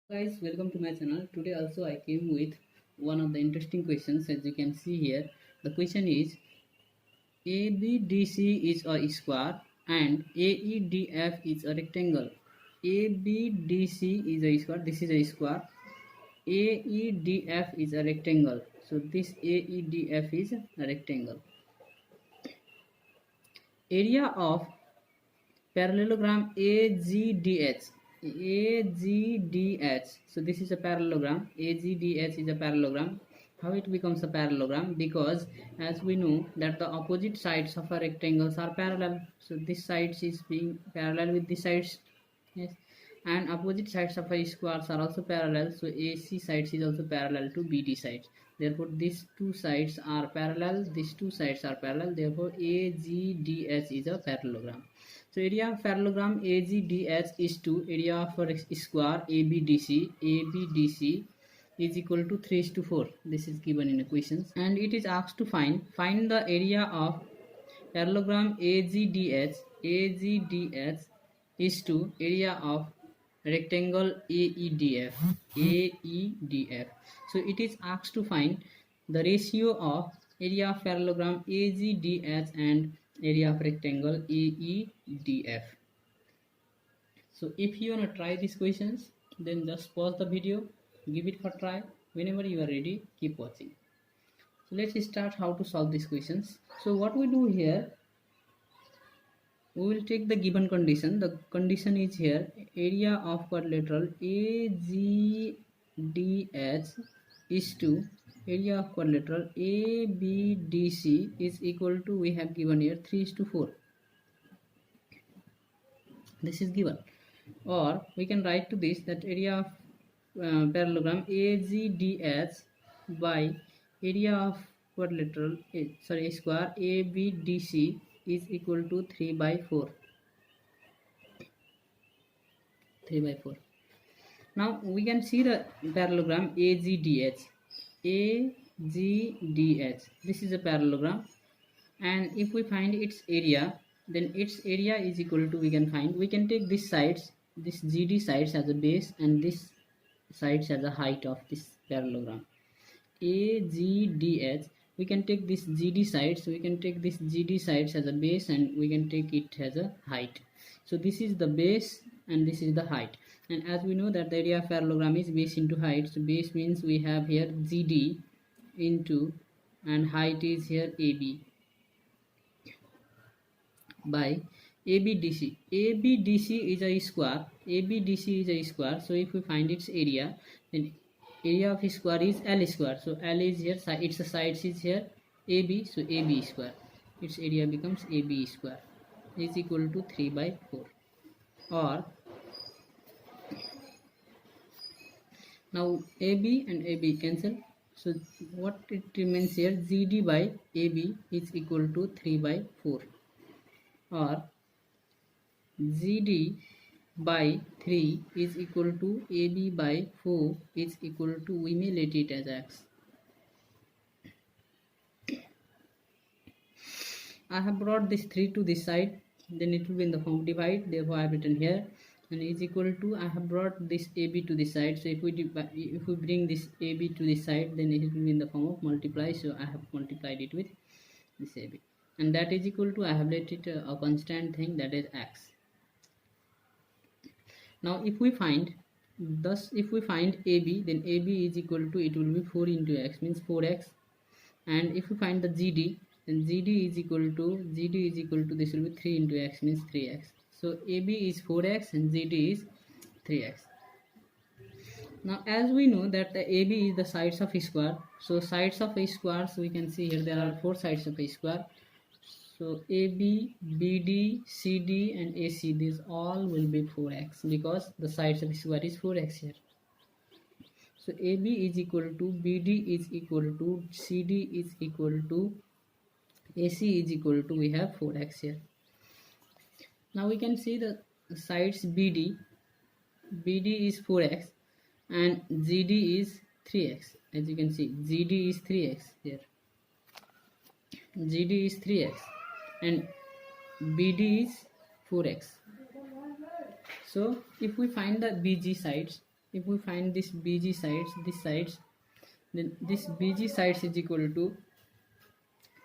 Guys, welcome to my channel. Today also I came with one of the interesting questions. As you can see here, the question is ABDC is a square and AEDF is a rectangle. ABDC is a square, this is a square. AEDF is a rectangle. So this AEDF is a rectangle. Area of parallelogram AGDH. AGDH. So this is a parallelogram. AGDH is a parallelogram. How it becomes a parallelogram? Because as we know that the opposite sides of a rectangles are parallel. So this side is being parallel with this sides. Yes. And opposite sides of a squares are also parallel. So AC sides is also parallel to BD sides. Therefore these two sides are parallel. These two sides are parallel. Therefore AGDH is a parallelogram. So area of parallelogram AGDH is to area of a square ABDC. ABDC is equal to 3:4. This is given in equations, and it is asked to find the area of parallelogram AGDH. AGDH is to area of rectangle AEDF. AEDF. So it is asked to find the ratio of area of parallelogram AGDH and area of rectangle AEDF. So if you want to try these questions, then just pause the video, give it a try. Whenever you are ready, keep watching. So let's start how to solve these questions. So what we do here, we will take the given condition. The condition is here, area of quadrilateral AGDH is to area of quadrilateral ABDC is equal to, we have given here 3:4. This is given. Or we can write to this that area of parallelogram AGDH by area of quadrilateral square ABDC is equal to 3/4. 3/4. Now we can see the parallelogram AGDH. AGDH. This is a parallelogram, and if we find its area, then its area is equal to, we can take this sides, this GD sides as a base and this sides as a height of this parallelogram. AGDH, we can take this GD sides, as a base and we can take it as a height. So this is the base and this is the height, and as we know that the area of parallelogram is base into height. So base means we have here GD into, and height is here AB by ABDC. ABDC is a square. ABDC is a square. So if we find its area, then area of square is L square. So L is here, its sides is here AB. So AB square. Its area becomes AB square is equal to 3/4. Or now AB and AB cancel. So what it remains here, GD by AB is equal to 3/4. Or GD by 3 is equal to AB by 4 is equal to, we may let it as X. I have brought this 3 to this side, then it will be in the form of divide. Therefore I have written here, and is equal to, I have brought this AB to this side. So if we bring this AB to this side, then it will be in the form of multiply. So I have multiplied it with this AB, and that is equal to, I have let it a constant thing, that is X. Now if we find AB, then AB is equal to, it will be 4 into X, means 4X. And if we find the GD, then GD is equal to, this will be 3 into X, means 3X. So AB is 4X and GD is 3X. Now as we know that the AB is the sides of a square, so sides of a square, so we can see here there are 4 sides of a square. So AB, BD, CD and AC, these all will be 4X because the sides of a square is 4X here. So AB is equal to, BD is equal to, CD is equal to, AC is equal to, we have 4X here. Now we can see the sides BD is 4X and GD is 3X. As you can see, GD is 3X here. GD is 3X and BD is 4X. So if we find the BG sides, if we find this BG sides, this sides, then this BG sides is equal to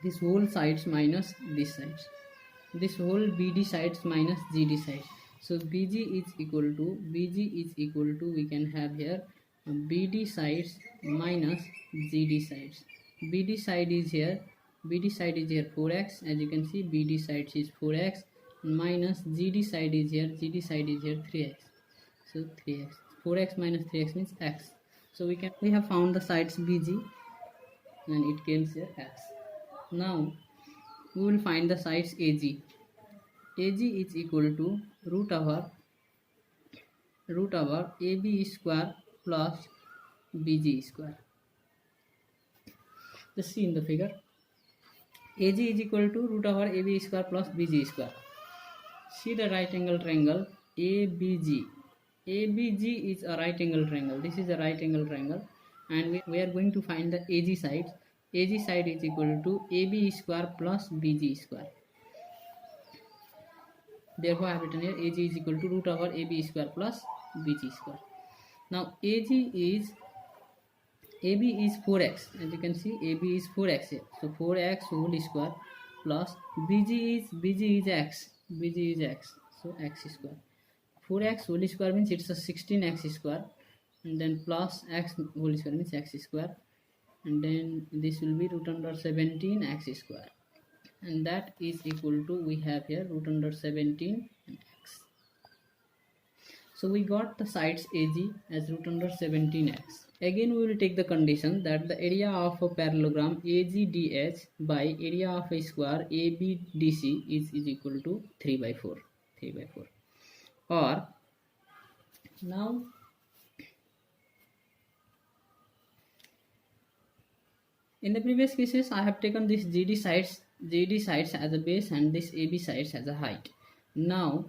this whole sides minus this sides, this whole BD sides minus GD sides. So BG is equal to we can have here BD sides minus GD sides. BD side is here 4x, as you can see BD sides is 4x minus GD side is here 3x. So 3x, 4x minus 3x means x. So we have found the sides BG and it comes here x. Now we will find the sides AG. AG is equal to root over AB square plus BG square. Just see in the figure. AG is equal to root over AB square plus BG square. See the right angle triangle ABG. ABG is a right angle triangle. This is a right angle triangle, and we are going to find the AG side. AG side is equal to AB square plus BG square. Therefore, I have written here AG is equal to root over AB square plus BG square. Now AB is 4x. As you can see, AB is 4x here. So 4x whole square plus BG is x. BG is x. So x square. 4x whole square means it's a 16x square, and then plus x whole square means x square, and then this will be root under 17 x square, and that is equal to, we have here root under 17 and x. So we got the sides AG as root under 17x. Again we will take the condition that the area of a parallelogram AGDH by area of a square ABDC is equal to 3 by 4. Or now in the previous cases I have taken this GD sides as a base and this AB sides as a height. Now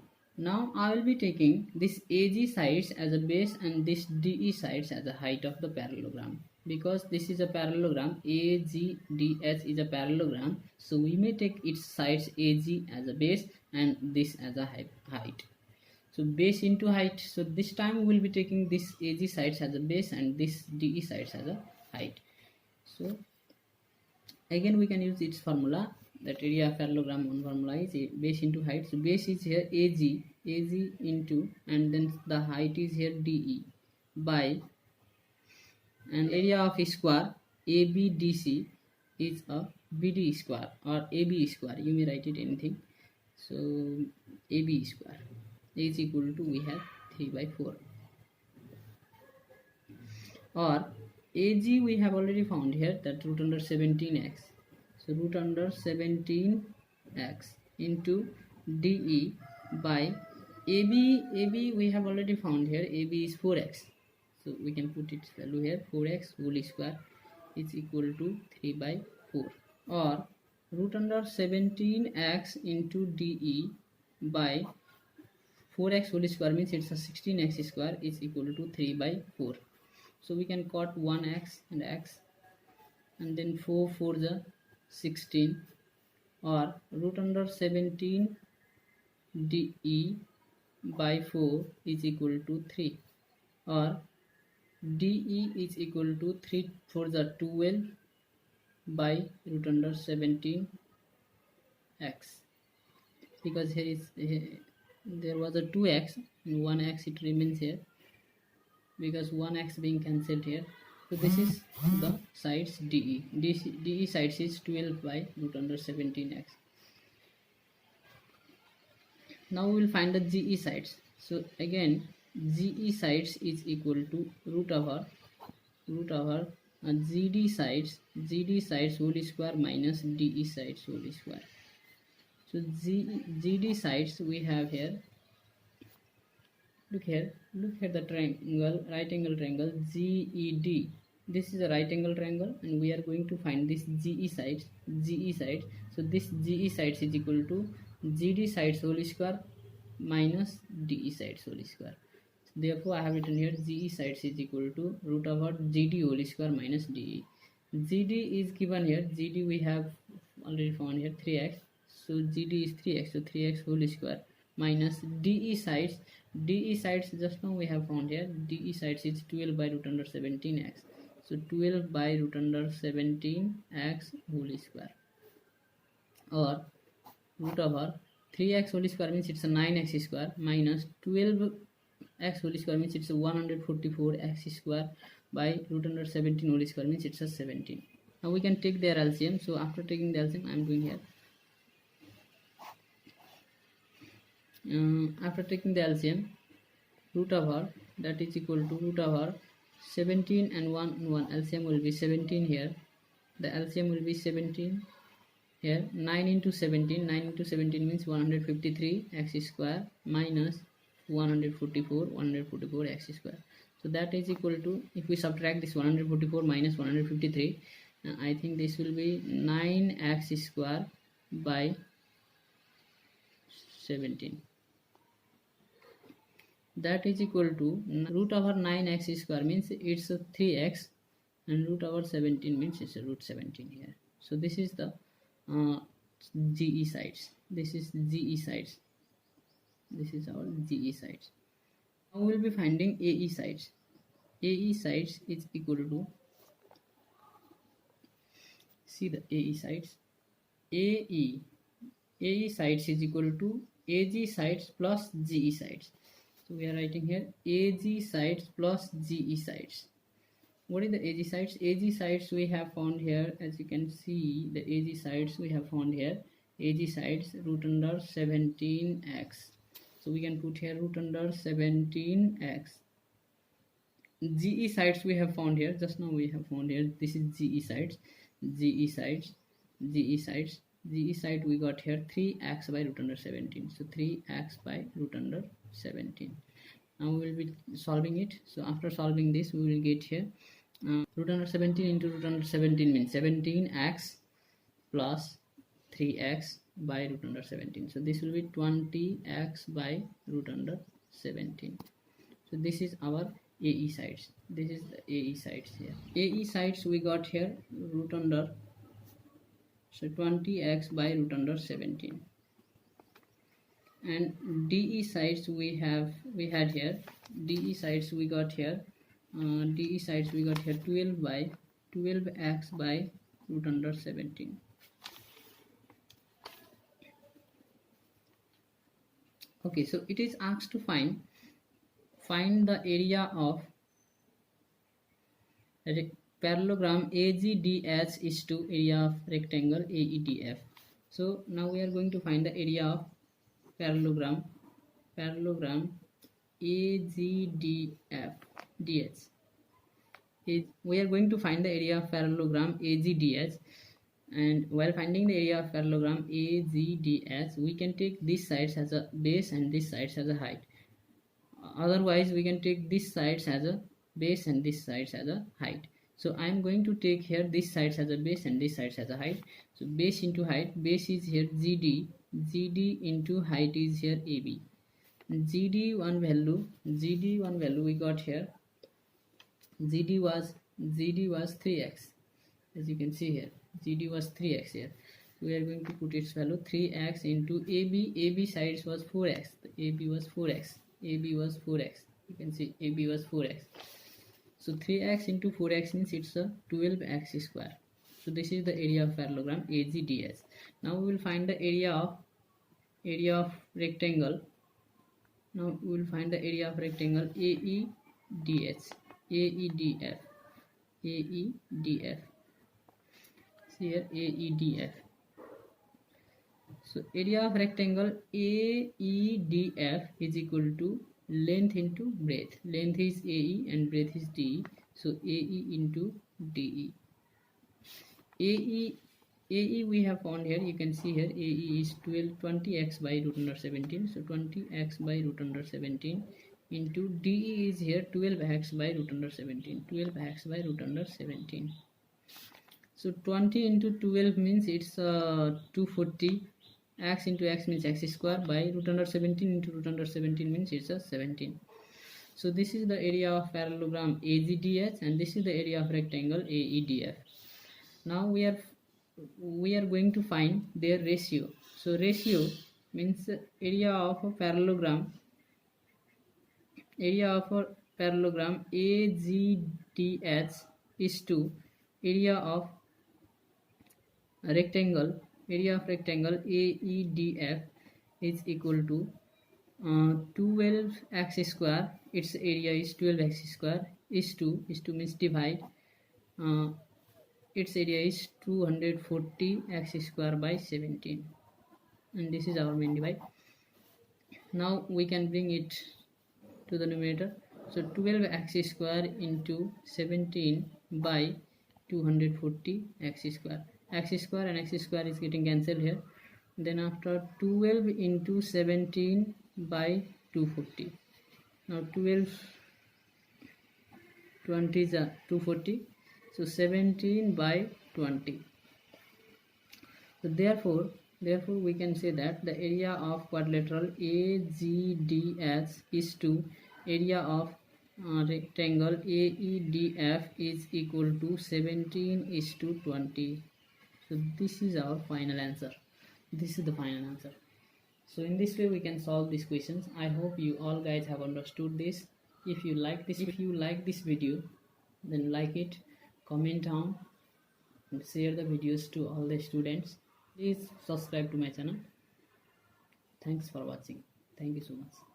I will be taking this AG sides as a base and this DE sides as a height of the parallelogram, because this is a parallelogram. AGDH is a parallelogram, so we may take its sides AG as a base and this as a height. So base into height. So this time we will be taking this AG sides as a base and this DE sides as a height. So again we can use its formula, that area of parallelogram one formula is base into height. So base is here AG into, and then the height is here DE by, and area of a square ABDC is a BD square or AB square, you may write it anything. So AB square is equal to, we have 3 by 4. Or AG we have already found here, that root under 17x. So root under 17x into DE by AB we have already found here, AB is 4x. So we can put its value here, 4x whole square is equal to 3 by 4. Or root under 17x into DE by 4x whole square means it's a 16x square is equal to 3 by 4. So we can cut 1x and x, and then 4 the 16, or root under 17 DE by 4 is equal to 3, or DE is equal to 3 the 12 by root under 17x, because there was a 2x and 1x, it remains here because 1x being cancelled here. So this is the sides DE. DE sides is 12 by root under 17x. Now we will find the GE sides. So again GE sides is equal to root over GD sides whole square minus DE sides whole square. So GD sides we have here, look at the triangle, right angle triangle GED. This is a right angle triangle, and we are going to find this GE sides. So this GE sides is equal to GD sides whole square minus DE sides whole square. So therefore I have written here GE sides is equal to root over GD whole square minus DE. GD is given here, GD we have already found here 3x. So GD is 3x, so 3x whole square minus DE sides. DE sides just now we have found here. DE sides is 12 by root under 17x. So 12 by root under 17x whole square, or root over 3x whole square means it's a 9x square minus 12x whole square means it's a 144x square by root under 17 whole square means it's a 17. Now we can take their LCM. So after taking the LCM, I am doing here. After taking the LCM, root over that is equal to root over 17 and 1 and 1. LCM will be 17 here. The LCM will be 17 here. 9 into 17. 9 into 17 means 153 x square minus 144 x square. So that is equal to, if we subtract this 144 minus 153, I think this will be 9x square by 17. That is equal to root over 9x square means it's a 3x, and root over 17 means it's a root 17 here. So this is the GE sides. This is GE sides. This is our GE sides. Now we will be finding AE sides. AE sides is equal to, see the AE sides. AE sides is equal to AG sides plus GE sides. So we are writing here AG sides plus GE sides. What is the AG sides? AG sides we have found here, as you can see, the AG sides we have found here. AG sides root under 17x. So we can put here root under 17x. GE sides we have found here. Just now we have found here. This is GE sides. GE sides. GE sides. GE side we got here 3x by root under 17. So 3x by root under 17. Now we will be solving it. So after solving this, we will get here root under 17 into root under 17 means 17x plus 3x by root under 17. So this will be 20x by root under 17. So this is our AE sides. This is the AE sides here. AE sides we got here root under, so 20x by root under 17. And DE sides we had here. DE sides we got here. DE sides we got here 12x by root under 17. Okay, so it is asked to find the area of parallelogram AGDH is to area of rectangle AEDF. So now we are going to find the area of parallelogram AGDF DH. We are going to find the area of parallelogram AGDH, and while finding the area of parallelogram AGDH, we can take these sides as a base and this sides as a height. Otherwise we can take these sides as a base and this sides as a height. So I am going to take here this sides as a base and this sides as a height. So base into height, base is here GD into height is here AB. GD one value we got here. GD was 3x, as you can see here. GD was 3x here. We are going to put its value 3x into AB sides was 4x. AB was 4x. You can see AB was 4x. So 3x into 4x means it's a 12x square. So this is the area of parallelogram AGDH. Now we will find the area of rectangle. Now we will find the area of rectangle AEDF. See here AEDF. So area of rectangle AEDF is equal to length into breadth. Length is AE and breadth is DE. So AE into DE. AE we have found here. You can see here AE is 20x by root under 17. So 20x by root under 17 into DE is here 12x by root under 17. 12x by root under 17. So 20 into 12 means it's 240. X into x means x square by root under 17 into root under 17 means it's a 17. So this is the area of parallelogram AGDH and this is the area of rectangle AEDF. Now we are going to find their ratio. So ratio means area of a parallelogram AGDH is to area of rectangle AEDF is equal to 12x square. Its area is 12x square is to means divide. Its area is 240x square by 17, and this is our main divide. Now we can bring it to the numerator. So 12x square into 17 by 240 x square. X square and x square is getting cancelled here. Then after 12 into 17 by 240. Now 12 20 is 240. So 17 by 20. So therefore we can say that the area of quadrilateral AGDH is to area of rectangle AEDF is equal to 17 is to 20. So this is our final answer. This is the final answer. So in this way we can solve these questions. I hope you all guys have understood this. If you like this video, then like it, comment down, and share the videos to all the students. Please subscribe to my channel. Thanks for watching. Thank you so much.